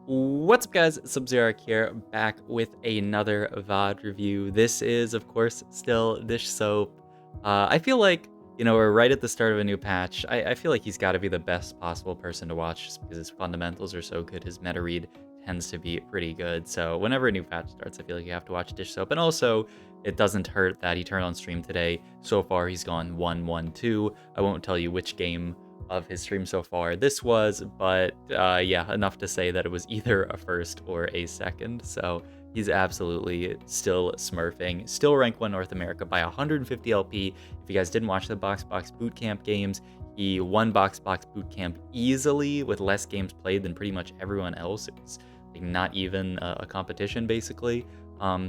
What's up, guys? Sub-Zero here, back with another VOD review. This is, of course, still Dish Soap. I feel like, we're right at the start of a new patch. I feel like he's got to be the best possible person to watch just because his fundamentals are so good. His meta read tends to be pretty good. So whenever a new patch starts, I feel like you have to watch Dish Soap. And also, it doesn't hurt that he turned on stream today. So far, he's gone 1-1-2. I won't tell you which game of his stream so far this was, but yeah, enough to say that it was either a first or a second. So he's absolutely still smurfing, still rank 1 North America by 150 LP. If you guys didn't watch the Box Bootcamp games, he won Box Bootcamp easily with less games played than pretty much everyone else. It was like not even a competition basically.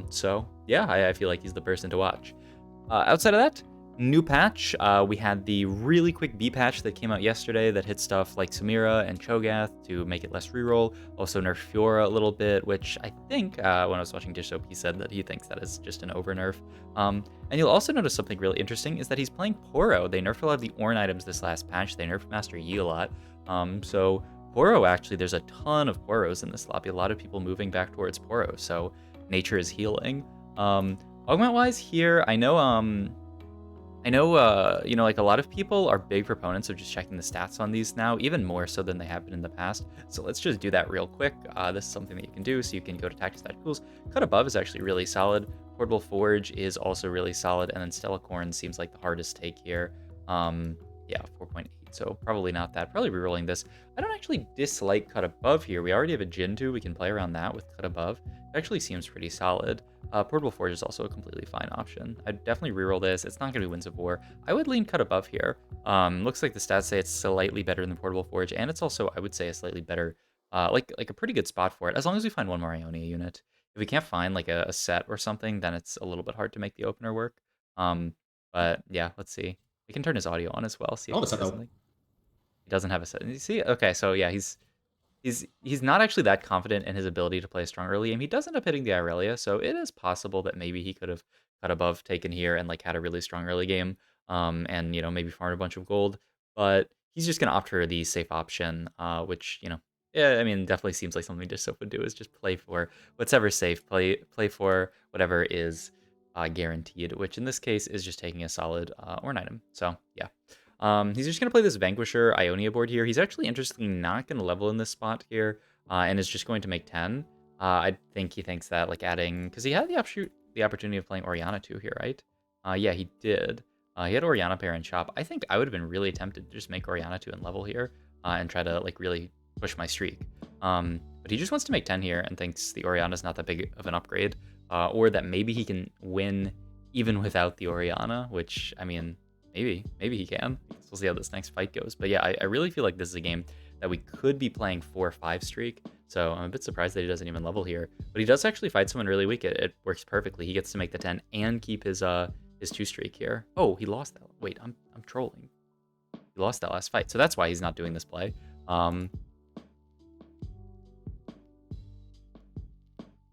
So yeah, I feel like he's the person to watch. Outside of that, new patch. We had the really quick B patch that came out yesterday that hit stuff like Samira and Cho'Gath to make it less reroll. Also nerfed Fiora a little bit, which I think when I was watching Dish Soap, he said that he thinks that is just an over nerf. And you'll also notice something really interesting is that he's playing Poro. They nerfed a lot of the Ornn items this last patch. They nerfed Master Yi a lot. So Poro, actually, there's a ton of Poros in this lobby. A lot of people moving back towards Poro. So nature is healing. Augment wise here, I know, like a lot of people are big proponents of just checking the stats on these now, even more so than they have been in the past. So let's just do that real quick. This is something that you can do. So you can go to Tactics Tools. Cut Above is actually really solid. Portable Forge is also really solid. And then Stella Corn seems like the hardest take here. Yeah, 4.8. So probably not that. Probably rerolling this. I don't actually dislike Cut Above here. We already have a Jin 2. We can play around that with Cut Above. It actually seems pretty solid. Portable Forge is also a completely fine option. I'd definitely reroll this. It's not going to be Winds of War. I would lean Cut Above here. Looks like the stats say it's slightly better than Portable Forge, and it's also, I would say, a slightly better, like a pretty good spot for it, as long as we find one more Ionia unit. If we can't find like a set or something, then it's a little bit hard to make the opener work. But yeah, let's see. We can turn his audio on as well, see I if love he a set says though. something. He doesn't have a set. You see? Okay, so yeah, he's not actually that confident in his ability to play a strong early game. He does end up hitting the Irelia, so it is possible that maybe he could have Cut Above taken here and like had a really strong early game, and maybe farmed a bunch of gold. But he's just gonna opt for the safe option, which yeah, I mean, definitely seems like something Dissoap would do is just play for whatever safe, play for whatever is guaranteed, which in this case is just taking a solid Ornn item. So yeah. He's just going to play this Vanquisher Ionia board here. He's actually, interestingly, not going to level in this spot here, and is just going to make 10. I think he thinks that, like, adding... Because he had the opportunity of playing Orianna too here, right? Yeah, he did. He had Orianna pair and Chop. I think I would have been really tempted to just make Orianna 2 and level here, and try to, like, really push my streak. But he just wants to make 10 here and thinks the Orianna's not that big of an upgrade, or that maybe he can win even without the Orianna, which, I mean... Maybe he can. We'll see how this next fight goes. But yeah, I really feel like this is a game that we could be playing 4-5 streak. So I'm a bit surprised that he doesn't even level here. But he does actually fight someone really weak. It works perfectly. He gets to make the 10 and keep his 2 streak here. Oh, he lost that. Wait, I'm trolling. He lost that last fight. So that's why he's not doing this play.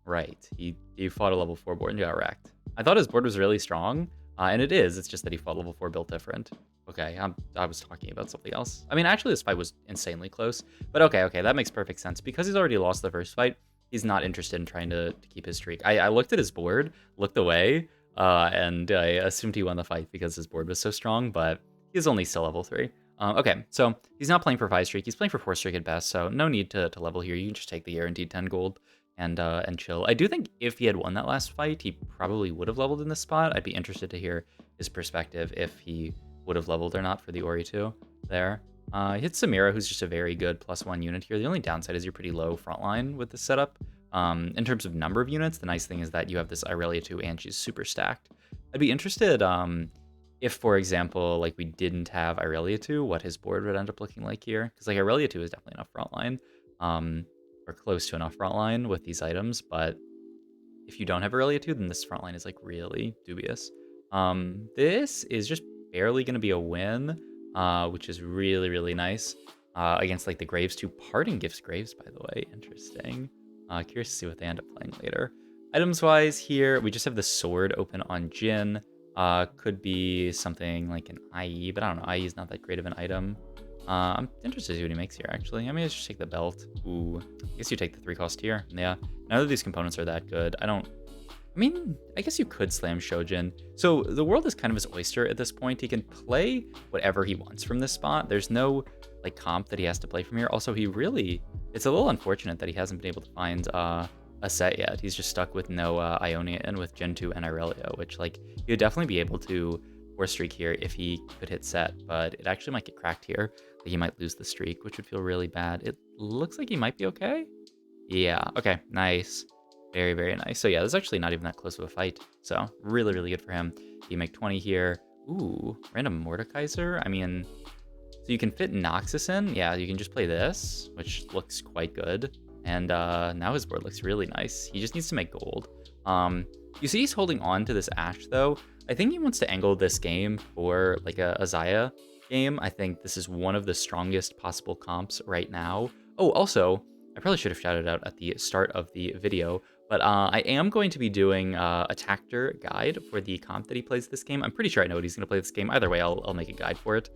Right. He fought a level 4 board and got wrecked. I thought his board was really strong. And it is. It's just that he fought level 4 built different. Okay, I was talking about something else. I mean, actually, this fight was insanely close. But okay, that makes perfect sense. Because he's already lost the first fight, he's not interested in trying to keep his streak. I looked at his board, looked away, and I assumed he won the fight because his board was so strong, but he's only still level 3. Okay, so he's not playing for 5 streak. He's playing for 4 streak at best, so no need to level here. You can just take the guaranteed 10 gold and chill. I do think if he had won that last fight, he probably would have leveled in this spot. I'd be interested to hear his perspective if he would have leveled or not for the Ori 2 there. He hits Samira, who's just a very good +1 unit here. The only downside is you're pretty low frontline with this setup. In terms of number of units, the nice thing is that you have this Irelia 2 and she's super stacked. I'd be interested if, for example, like we didn't have Irelia 2, what his board would end up looking like here. Because like Irelia 2 is definitely enough frontline. Or close to enough frontline with these items, but if you don't have Aurelia 2, then this frontline is like really dubious. This is just barely going to be a win, which is really, really nice. Against like the Graves 2 Parting Gifts Graves, by the way. Interesting. Curious to see what they end up playing later. Items-wise here, we just have the sword open on Jin. Could be something like an IE, but I don't know. IE is not that great of an item. I'm interested to see what he makes here, actually. I mean, let's just take the belt. Ooh, I guess you take the 3-cost here. Yeah, none of these components are that good. I mean, I guess you could slam Shojin. So the world is kind of his oyster at this point. He can play whatever he wants from this spot. There's no like comp that he has to play from here. Also, it's a little unfortunate that he hasn't been able to find a set yet. He's just stuck with no Ionia and with Gen 2 and Irelia, which like he would definitely be able to force streak here if he could hit set, but it actually might get cracked here. Like he might lose the streak, which would feel really bad. It looks like he might be okay. Yeah, okay, nice. Very, very nice. So yeah, this is actually not even that close of a fight. So really, really good for him. You make 20 here. Ooh, random Mordekaiser. I mean, so you can fit Noxus in. Yeah, you can just play this, which looks quite good. And now his board looks really nice. He just needs to make gold. You see he's holding on to this Ashe though. I think he wants to angle this game for like a Xayah game. I think this is one of the strongest possible comps right now. Oh, also, I probably should have shouted out at the start of the video, but I am going to be doing a Tactor guide for the comp that he plays this game. I'm pretty sure I know what he's going to play this game. Either way, I'll make a guide for it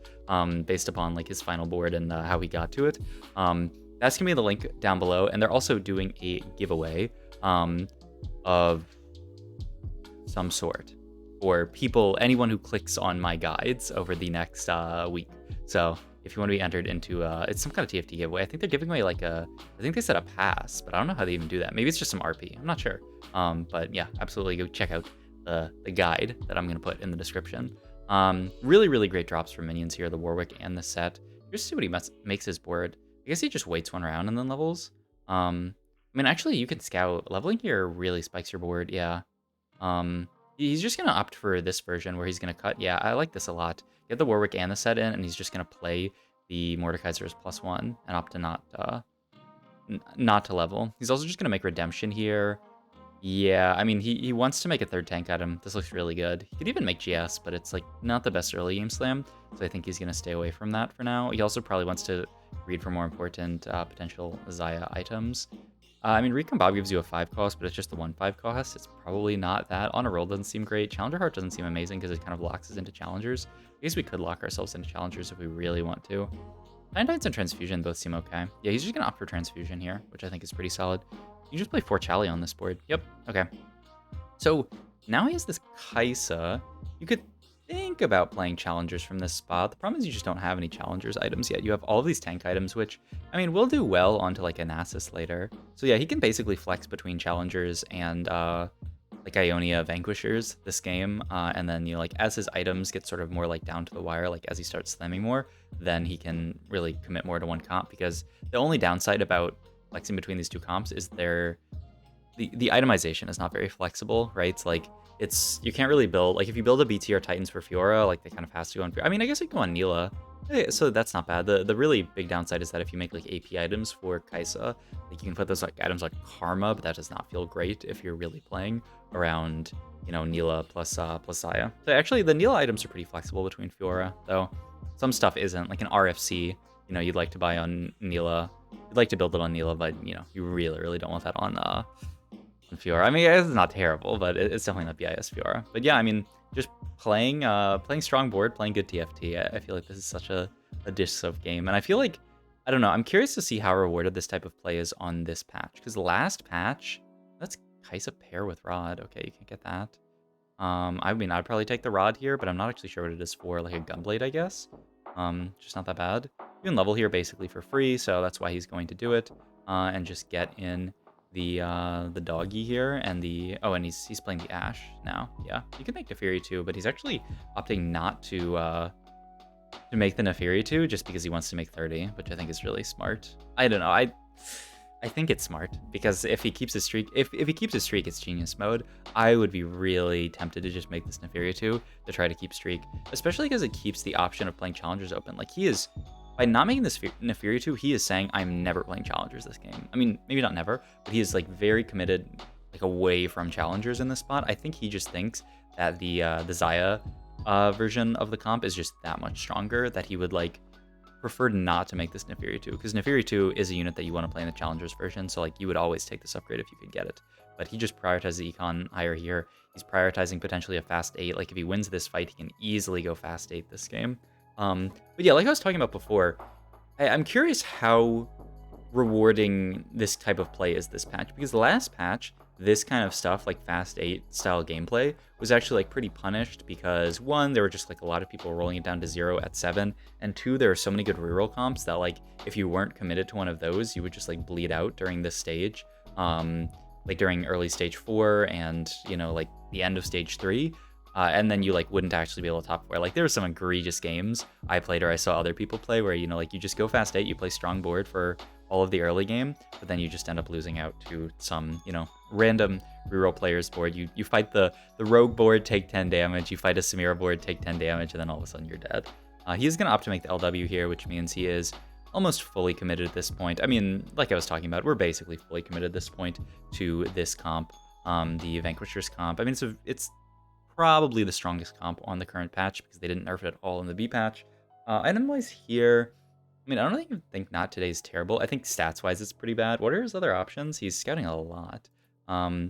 based upon like his final board and how he got to it. That's going to be in the link down below. And they're also doing a giveaway of some sort for anyone who clicks on my guides over the next week. So if you want to be entered into, it's some kind of TFT giveaway. I think they're giving away like I think they said a pass, but I don't know how they even do that. Maybe it's just some RP. I'm not sure. But yeah, absolutely go check out the guide that I'm going to put in the description. Really, really great drops for minions here, the Warwick and the set. Here's see what he makes his board. I guess he just waits one round and then levels. I mean, actually, you can scout. Leveling here really spikes your board. Yeah. He's just going to opt for this version where he's going to cut. Yeah, I like this a lot. Get the Warwick and the set in, and he's just going to play the Mordekaiser as +1 and opt to not to level. He's also just going to make Redemption here. Yeah, I mean, he wants to make a third tank item. This looks really good. He could even make GS, but it's like not the best early game slam, so I think he's going to stay away from that for now. He also probably wants to read for more important potential Xayah items. I mean, Recon Bob gives you a 5 cost, but it's just the 1/5 cost. It's probably not that. On a roll doesn't seem great. Challenger Heart doesn't seem amazing because it kind of locks us into challengers. I guess we could lock ourselves into challengers if we really want to. Nine and Transfusion both seem okay. Yeah, he's just going to opt for Transfusion here, which I think is pretty solid. You just play 4 Chally on this board. Yep, okay. So now he has this Kaisa. You could think about playing challengers from this spot. The problem is you just don't have any challengers items yet. You have all of these tank items, which, I mean, will do well onto like a Nasus later. So yeah, he can basically flex between challengers and like Ionia Vanquishers this game. And then, you know, like as his items get sort of more like down to the wire, like as he starts slamming more, then he can really commit more to one comp, because the only downside about flexing between these two comps is the itemization is not very flexible, right? It's like, you can't really build, like if you build a BT or Titans for Fiora, like they kind of has to go on Fiora. I mean, I guess you can go on Neela, so that's not bad. The really big downside is that if you make like AP items for Kaisa, like you can put those like items like Karma, but that does not feel great if you're really playing around, you know, Neela plus Xayah. So actually the Neela items are pretty flexible between Fiora, though some stuff isn't. Like an RFC, you know, you'd like to buy on Neela, you'd like to build it on Neela, but you know, you really, really don't want that on Fiora. I mean, it's not terrible, but it's definitely not BIS Fiora. But yeah, I mean, just playing strong board, playing good TFT. I feel like this is such a dish soap game, and I feel like, I don't know, I'm curious to see how rewarded this type of play is on this patch, because the last patch, that's Kaisa pair with Rod. Okay, you can't get that. I mean, I'd probably take the Rod here, but I'm not actually sure what it is for, like a Gunblade, I guess. Just not that bad. You can level here basically for free, so that's why he's going to do it, and just get in the doggy here, and and he's playing the Ashe now. Yeah, you can make Nefiri too, but he's actually opting not to make the Nefiri too, just because he wants to make 30, which I think is really smart. I don't know, I think it's smart, because if he keeps his streak, if he keeps his streak, it's genius mode. I would be really tempted to just make this Nefiri too to try to keep streak, especially because it keeps the option of playing challengers open. Like he is, by not making this Nefiri 2, he is saying, I'm never playing challengers this game. I mean, maybe not never, but he is like very committed, like away from challengers in this spot. I think he just thinks that the Xayah version of the comp is just that much stronger, that he would like prefer not to make this Nefiri 2, because Nefiri 2 is a unit that you want to play in the challengers version, so like you would always take this upgrade if you could get it. But he just prioritizes the econ higher here. He's prioritizing potentially a fast 8. Like if he wins this fight, he can easily go fast 8 this game. But yeah, like I was talking about before, I'm curious how rewarding this type of play is this patch, because the last patch, this kind of stuff like fast 8 style gameplay was actually like pretty punished, because one, there were just like a lot of people rolling it down to 0 at 7, and two, there were so many good reroll comps that like if you weren't committed to one of those, you would just like bleed out during this stage, like during early stage 4 and like the end of stage 3. And then you like wouldn't actually be able to top 4. Like there were some egregious games I played or I saw other people play where like you just go fast 8, you play strong board for all of the early game, but then you just end up losing out to some random reroll player's board. You fight the rogue board, take 10 damage. You fight a Samira board, take 10 damage, and then all of a sudden you're dead. He's gonna opt to make the LW here, which means he is almost fully committed at this point. I mean, like I was talking about, we're basically fully committed at this point to this comp, the Vanquisher's comp. I mean, it's probably the strongest comp on the current patch because they didn't nerf it at all in the B patch. Item-wise here, I mean, I don't even think not today's terrible. I think stats-wise it's pretty bad. What are his other options? He's scouting a lot.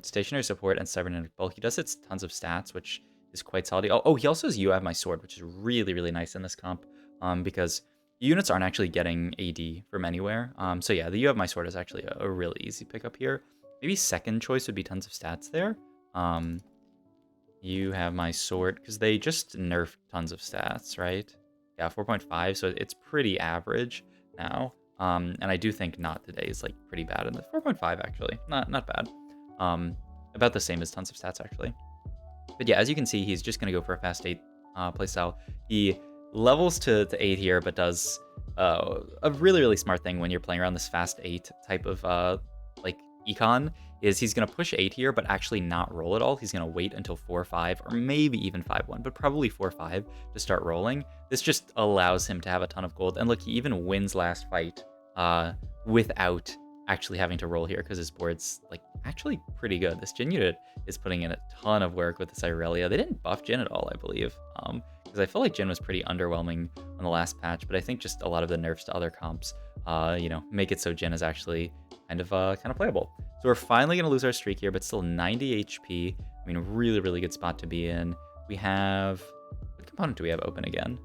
Stationary support and cybernetic bulk. He does hit tons of stats, which is quite solid. Oh, he also has You Have My Sword, which is really, really nice in this comp, because units aren't actually getting AD from anywhere. So yeah, the You Have My Sword is actually a really easy pickup here. Maybe second choice would be tons of stats there. You Have My Sword, because they just nerfed tons of stats, right? Yeah, 4.5, so it's pretty average now. And I do think Not Today is like pretty bad in the 4.5 actually, not bad. About the same as tons of stats actually. But yeah, as you can see, he's just gonna go for a fast 8 playstyle. He levels to 8 here, but does a really, really smart thing when you're playing around this fast 8 type of like econ, is he's going to push 8 here, but actually not roll at all. He's going to wait until 4-5, or maybe even 5-1, but probably 4-5 to start rolling. This just allows him to have a ton of gold. And look, he even wins last fight without actually having to roll here, because his board's like actually pretty good. This Jhin unit is putting in a ton of work with this Irelia. They didn't buff Jhin at all, I believe, because I feel like Jhin was pretty underwhelming on the last patch, but I think just a lot of the nerfs to other comps, make it so Jhin is actually kind of playable. So we're finally going to lose our streak here, but still 90 HP. I mean, really, really good spot to be in. We have... What component do we have open again?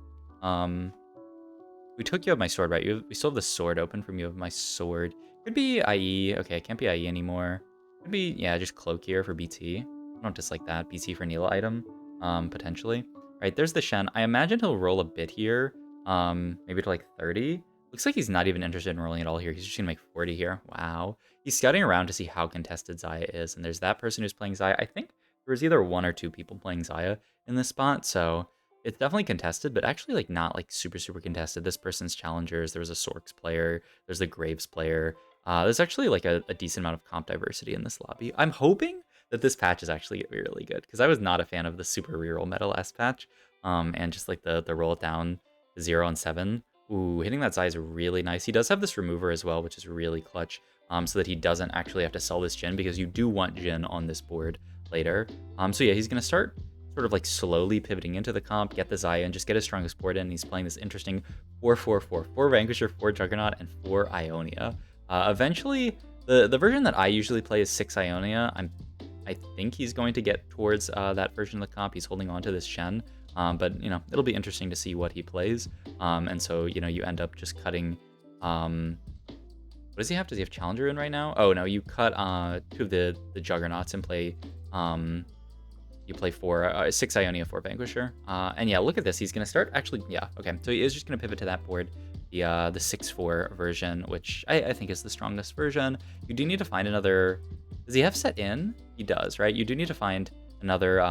We took You Have My Sword, right? We still have the sword open from You Have My Sword. Could be IE. Okay, it can't be IE anymore. Could be, yeah, just Cloak here for BT. I don't dislike that. BT for Neela item, potentially. Right, there's the Shen. I imagine he'll roll a bit here, maybe to like 30. Looks like he's not even interested in rolling at all here. He's just gonna make 40 here. Wow. He's scouting around to see how contested Xayah is, and there's that person who's playing Xayah. I think there was either 1 or 2 people playing Xayah in this spot, so it's definitely contested, but actually like not like super, super contested. This person's challengers. There was a Sorks player. There's a Graves player. There's actually like a decent amount of comp diversity in this lobby. I'm hoping that this patch is actually really good, because I was not a fan of the super reroll meta last patch, and just like the roll it down 0 and 7. Ooh, hitting that Xayah is really nice. He does have this remover as well, which is really clutch, so that he doesn't actually have to sell this Jhin, because you do want Jhin on this board later. So yeah, he's going to start sort of like slowly pivoting into the comp, get the Xayah, and just get his strongest board in. He's playing this interesting 4-4-4, 4 Vanquisher, 4 Juggernaut, and 4 Ionia. Eventually, the version that I usually play is 6 Ionia. I think he's going to get towards that version of the comp. He's holding on to this Shen. But, it'll be interesting to see what he plays. And so, you end up just cutting... what does he have? Does he have Challenger in right now? Oh, no, you cut 2 of the Juggernauts and play... you play 6 Ionia, 4 Vanquisher. And yeah, look at this. He's going to start... Actually, yeah, okay. So he is just going to pivot to that board, the 6-4 version, which I think is the strongest version. You do need to find another... Does he have set in? He does, right? You do need to find another...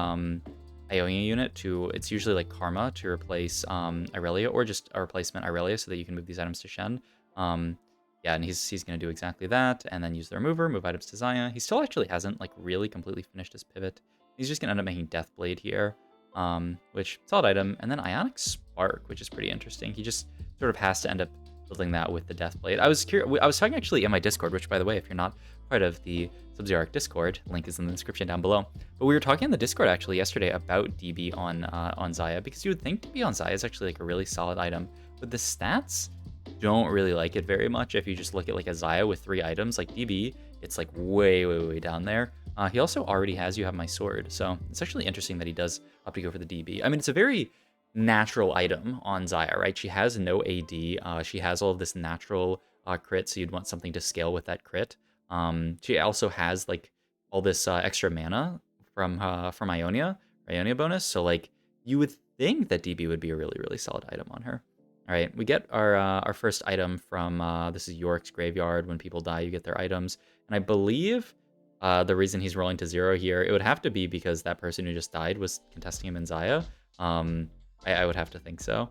Ionia unit to, it's usually like Karma to replace Irelia, or just a replacement Irelia so that you can move these items to Shen. Yeah, and he's going to do exactly that, and then use the remover, move items to Xayah. He still actually hasn't like really completely finished his pivot. He's just going to end up making Deathblade here, which solid item, and then Ionic Spark, which is pretty interesting. He just sort of has to end up building that with the Deathblade. I was talking actually in my Discord, which by the way, if you're not part of the Sub-Zero Arc Discord, link is in the description down below. But we were talking in the Discord actually yesterday about DB on Xayah, because you would think DB on Xayah is actually like a really solid item, but the stats don't really like it very much. If you just look at like a Xayah with 3 items, like DB, it's like way, way, way down there. He also already has You Have My Sword, so it's actually interesting that he does opt to go for the DB. I mean, it's a very natural item on Xayah, right? She has no AD. She has all of this natural crit, so you'd want something to scale with that crit. She also has like all this extra mana from Ionia bonus. So like you would think that DB would be a really really solid item on her. All right, we get our first item from this is Yorick's Graveyard. When people die, you get their items, and I believe the reason he's rolling to 0 here, it would have to be because that person who just died was contesting him in Xayah. I would have to think so.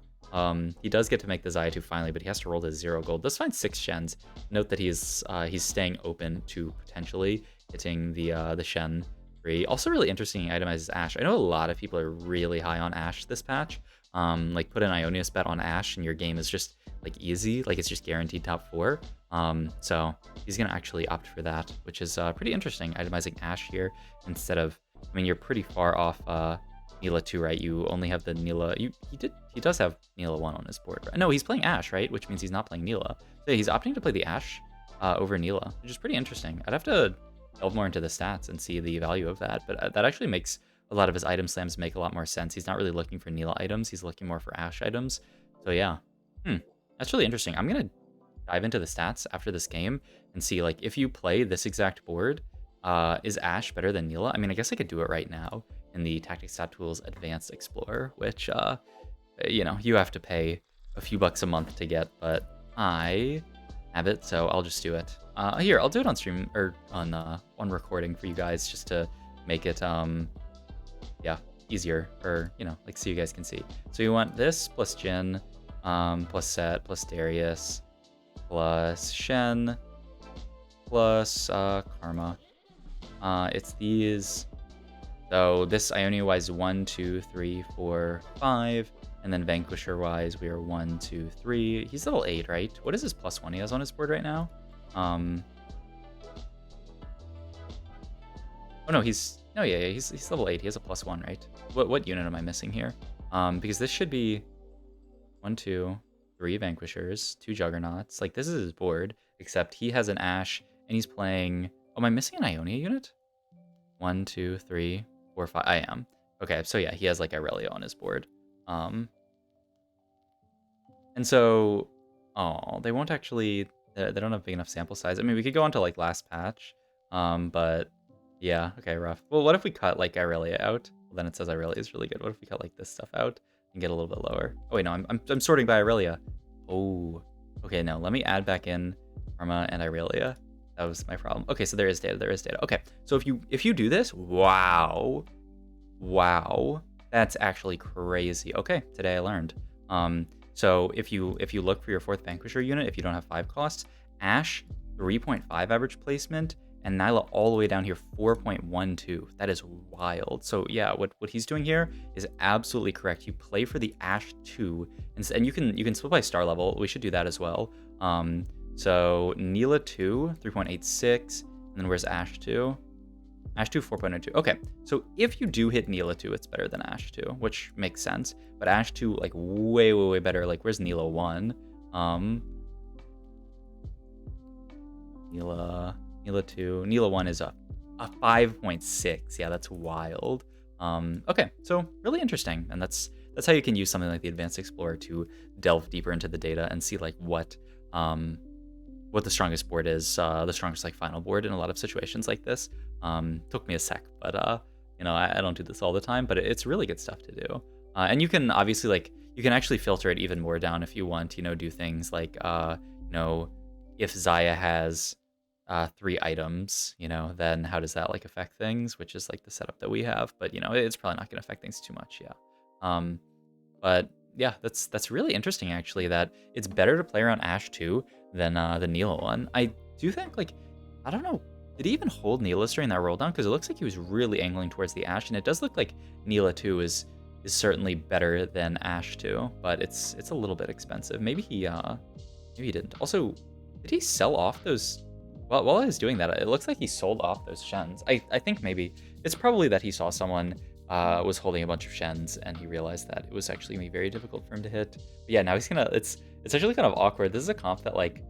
He does get to make the Xayah 2 finally, but he has to roll to 0 gold. Does find 6 Shens. Note that he's staying open to potentially hitting the Shen 3. Also really interesting itemizes Ashe. I know a lot of people are really high on Ashe this patch. Like put an Ionia bet on Ashe and your game is just like easy, like it's just guaranteed top 4. So he's gonna actually opt for that, which is pretty interesting, itemizing Ashe here instead of, I mean, you're pretty far off Neela 2, right? You only have the Neela. He does have Neela 1 on his board. Right? No, he's playing Ashe, right? Which means he's not playing Neela. So yeah, he's opting to play the Ashe over Neela, which is pretty interesting. I'd have to delve more into the stats and see the value of that, but that actually makes a lot of his item slams make a lot more sense. He's not really looking for Neela items. He's looking more for Ashe items. So yeah, that's really interesting. I'm gonna dive into the stats after this game and see like if you play this exact board, is Ashe better than Neela? I mean, I guess I could do it right now in the Tactics Stat Tools Advanced Explorer, which, you know, you have to pay a few bucks a month to get, but I have it, so I'll just do it. Here, I'll do it on stream, or on recording for you guys, just to make it, yeah, easier, or, you know, like, so you guys can see. So you want this, plus Jhin, plus Set, plus Darius, plus Shen, plus Karma. It's these. So this Ionia-wise 1, 2, 3, 4, 5, and then Vanquisher-wise we are 1, 2, 3. He's level 8, right? What is his +1 he has on his board right now? Oh no, he's level 8. He has a +1, right? What unit am I missing here? Because this should be 1, 2, 3 Vanquishers, 2 Juggernauts. Like this is his board, except he has an Ashe and he's playing. Oh, am I missing an Ionia unit? 1, 2, 3, 4, 5. I am. Okay, so yeah, he has like Irelia on his board. And so, oh, they won't actually. They don't have big enough sample size. I mean, we could go on to like last patch, but yeah, okay, rough. Well, what if we cut like Irelia out? Well, then it says Irelia is really good. What if we cut like this stuff out and get a little bit lower? Oh wait, no, I'm sorting by Irelia. Oh, okay, no, let me add back in Karma and Irelia. That was my problem. Okay, so there is data. Okay, so if you do this, wow, that's actually crazy. Okay, today I learned. So if you look for your 4th Vanquisher unit, if you don't have 5 costs, Ashe 3.5 average placement, and Nyla all the way down here 4.12. That is wild. So yeah, what he's doing here is absolutely correct. You play for the Ashe 2, and you can split by star level. We should do that as well. So Neela 2, 3.86, and then where's Ashe 2? Ashe 2, 4.02. Okay, so if you do hit Neela 2, it's better than Ashe 2, which makes sense. But Ashe 2, like, way better. Like, where's Neela 1? Neela 2. Neela 1 is a 5.6. Yeah, that's wild. Okay, so really interesting. And that's how you can use something like the Advanced Explorer to delve deeper into the data and see, like, what the strongest board is, the strongest like final board in a lot of situations like this. Took me a sec, but you know, I don't do this all the time, but it's really good stuff to do. And you can obviously like, you can actually filter it even more down if you want, you know, do things like, you know, if Xayah has 3 items, you know, then how does that like affect things, which is like the setup that we have, but you know, it's probably not going to affect things too much. Yeah. But yeah, that's really interesting actually, that it's better to play around Ashe 2 than the Neela 1. I do think, like, I don't know, did he even hold Neela's during that roll down? Because it looks like he was really angling towards the Ashe, and it does look like Neela 2 is certainly better than Ashe 2, but it's a little bit expensive. Maybe he didn't. Also, did he sell off those? Well, while I was doing that, it looks like he sold off those Shens. I think maybe it's probably that he saw someone was holding a bunch of Shens, and he realized that it was actually going to be very difficult for him to hit. But yeah, now he's gonna. It's actually kind of awkward. This is a comp that, like,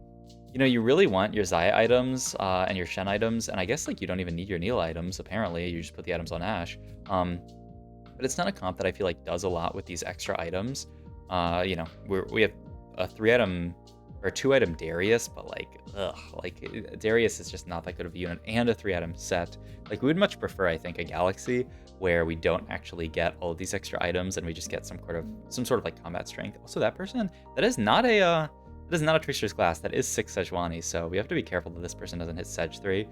you know, you really want your Xayah items and your Shen items, and I guess like you don't even need your Neela items. Apparently, you just put the items on Ashe. But but it's not a comp that I feel like does a lot with these extra items. You know, we have a 3-item or 2-item Darius, but like, ugh, like Darius is just not that good of a unit, and a 3-item set. Like, we would much prefer, I think, a Galaxy where we don't actually get all of these extra items and we just get some sort of like combat strength. Also, that person, that is not a Trickster's Glass. That is 6 Sejuani, so we have to be careful that this person doesn't hit Sej 3.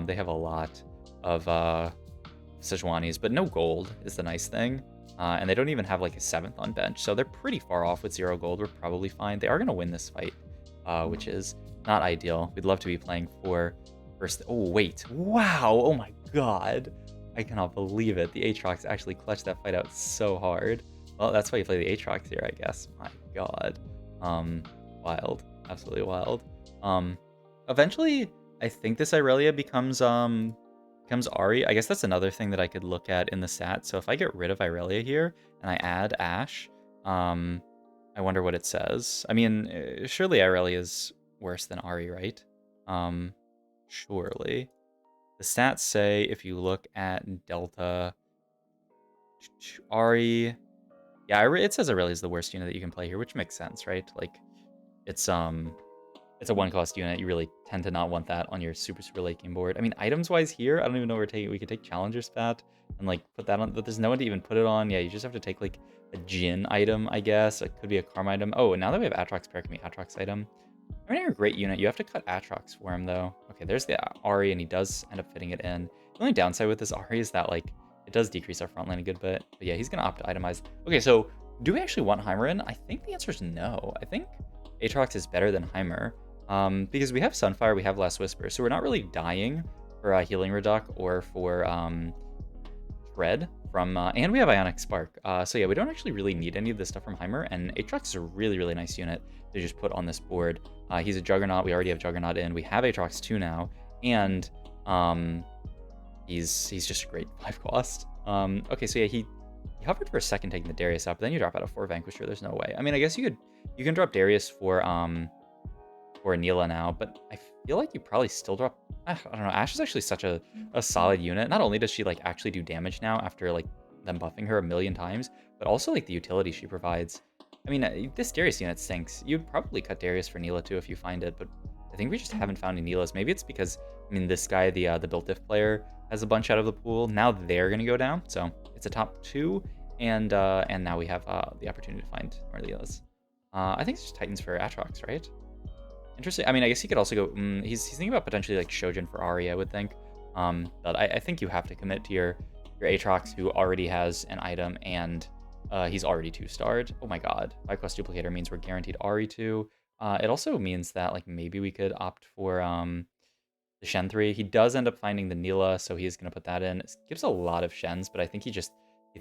They have a lot of Sejuanis, but no gold is the nice thing. And they don't even have like a 7th on bench, so they're pretty far off with 0 gold. We're probably fine. They are going to win this fight, which is not ideal. We'd love to be playing for first. Oh, wait. Wow. Oh my god. I cannot believe it. The Aatrox actually clutched that fight out so hard. Well, that's why you play the Aatrox here, I guess. My god. Wild. Absolutely wild. Eventually, I think this Irelia becomes Ahri. I guess that's another thing that I could look at in the stats. So if I get rid of Irelia here and I add Ashe, I wonder what it says. I mean, surely Irelia is worse than Ahri, right? Surely. The stats say if you look at Delta, Ahri, yeah, it says Irelia is the worst unit that you can play here, which makes sense, right? Like, it's a 1-cost unit. You really tend to not want that on your super late game board. I mean, items-wise here, I don't even know where we're taking. We could take Challenger Spat and like put that on, but there's no one to even put it on. Yeah, you just have to take like a Jhin item, I guess. It could be a Karma item. Oh, and now that we have Aatrox pair, can be Aatrox item. I mean, you're a great unit. You have to cut Aatrox for him, though. Okay, there's the Ahri, and he does end up fitting it in. The only downside with this Ahri is that, like, it does decrease our front line a good bit. But yeah, he's going to opt to itemize. Okay, so do we actually want Heimer in? I think the answer is no. I think Aatrox is better than Heimer. Because we have Sunfire, we have Last Whisper, so we're not really dying for Healing Reduc or for Shred from, and we have Ionic Spark. So yeah, we don't actually really need any of this stuff from Heimer, and Aatrox is a really, really nice unit to just put on this board. He's a Juggernaut, we already have Juggernaut in, we have Aatrox 2 now, and he's just a great 5-cost. Okay, so yeah, he hovered for a second taking the Darius out, but then you drop out a 4 Vanquisher, there's no way. I mean, I guess you can drop Darius for Anila now, but I feel like you probably still drop. I don't know. Ashe is actually such a solid unit. Not only does she like actually do damage now after like them buffing her a million times, but also like the utility she provides. I mean, this Darius unit stinks. You'd probably cut Darius for Nila too if you find it, but I think we just haven't found any Nilas. Maybe it's because, I mean, this guy, the Built Diff player, has a bunch out of the pool. Now they're gonna go down, so it's a top 2, and now we have the opportunity to find more Nilas. I think it's just Titans for Aatrox, right? Interesting. I mean, I guess he could also go. He's thinking about potentially like Shojin for Ahri, I would think. But I think you have to commit to your Aatrox, who already has an item, and he's already 2-starred. Oh my god. 5-cost duplicator means we're guaranteed Ahri 2. It also means that like maybe we could opt for the Shen 3. He does end up finding the Nila, so he's gonna put that in. It gives a lot of Shens, but I think he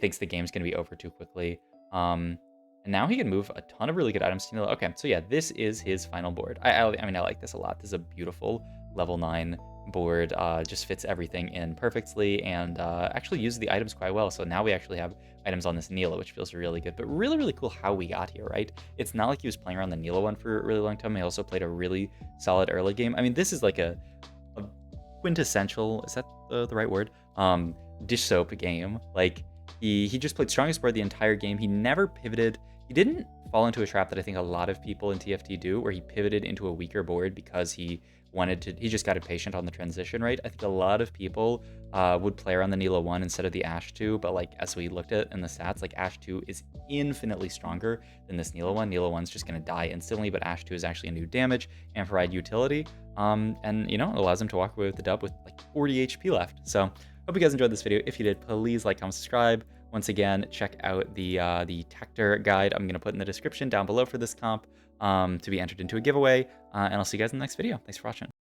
thinks the game's gonna be over too quickly. And now he can move a ton of really good items to Nila. Okay, so yeah, this is his final board. I mean, I like this a lot. This is a beautiful level 9 board. Just fits everything in perfectly, and actually uses the items quite well. So now we actually have items on this Nila, which feels really good. But really, really cool how we got here, right? It's not like he was playing around the Nila one for a really long time. He also played a really solid early game. I mean, this is like a quintessential, is that the right word? Dish soap game. Like, he just played strongest board the entire game. He never pivoted. He didn't fall into a trap that I think a lot of people in TFT do, where he pivoted into a weaker board because he just got impatient on the transition, right? I think a lot of people would play around the Nila 1 instead of the Ashe 2, but like as we looked at in the stats, like Ashe 2 is infinitely stronger than this Nila 1. Nila 1's just going to die instantly, but Ashe 2 is actually a new damage and provide utility. And, you know, it allows him to walk away with the dub with like 40 HP left. So hope you guys enjoyed this video. If you did, please like, comment, subscribe. Once again, check out the Tactor guide I'm going to put in the description down below for this comp to be entered into a giveaway. And I'll see you guys in the next video. Thanks for watching.